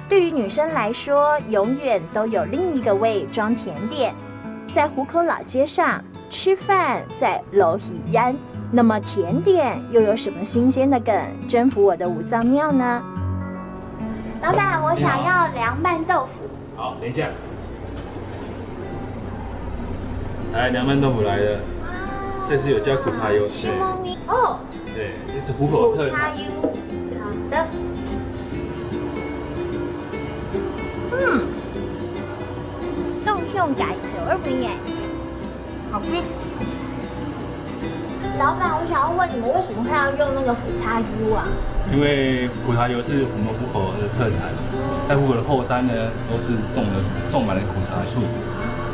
对于女生来说，永远都有另一个胃装甜点。在湖口老街上吃饭，在蝼蚁庵，那么甜点又有什么新鲜的梗征服我的五脏庙呢？老板，我想要凉拌豆腐。好，等一下。来，凉拌豆腐来了，这是有加苦茶油，是猫咪哦，对，这是湖口特产。好的。冻用改口味耶，好吃。老板，我想要问你们，为什么会要用那个腐叉 U 啊？因为苦茶油是我们湖口的特产，在湖口的后山呢，都是种满了苦茶树。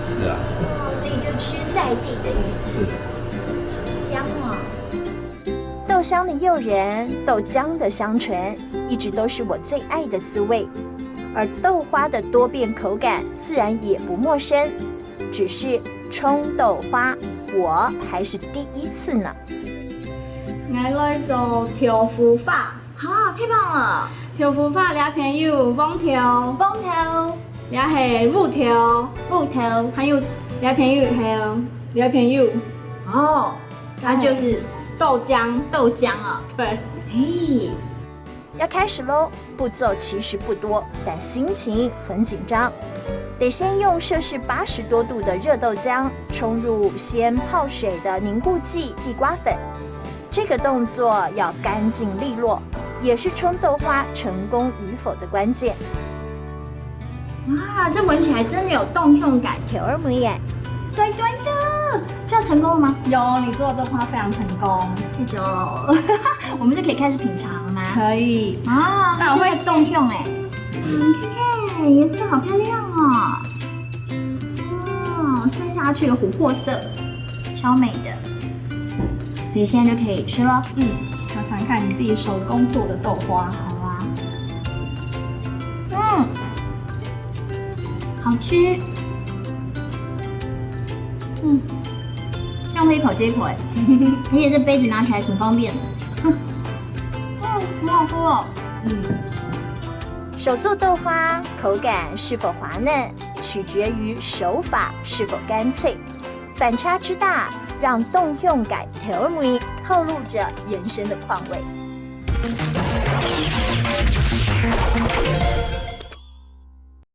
是啊。所以就吃在地的意思。是。香啊！豆香的诱人，豆浆的香醇，一直都是我最爱的滋味。而豆花的多变口感自然也不陌生，只是冲豆花我还是第一次呢。我来做豆腐法，好，太棒了！豆腐法两片有网条，两係木條，還有兩片油，還有兩片油。哦，它就是豆漿啊。对，嘿，要开始喽！步骤其实不多，但心情很紧张。得先用摄氏80多度的热豆浆冲入先泡水的凝固剂地瓜粉，这个动作要干净利落，也是冲豆花成功与否的关键。哇，这闻起来真的有冻用感，甜而美耶！对的，这样成功了吗？有，你做的豆花非常成功。太久了，我们就可以开始品尝了吗？可以啊，那我会冻用哎，你看看颜色好漂亮哦，哦，渗下去的琥珀色，超美的，所以现在就可以吃了。尝尝看你自己手工做的豆花。好啊，好吃。这样会一口接一口哎，而且这杯子拿起来挺方便的。很好喝哦。手做豆花口感是否滑嫩，取决于手法是否干脆。反差之大，让冻用改调味透露着人生的况味。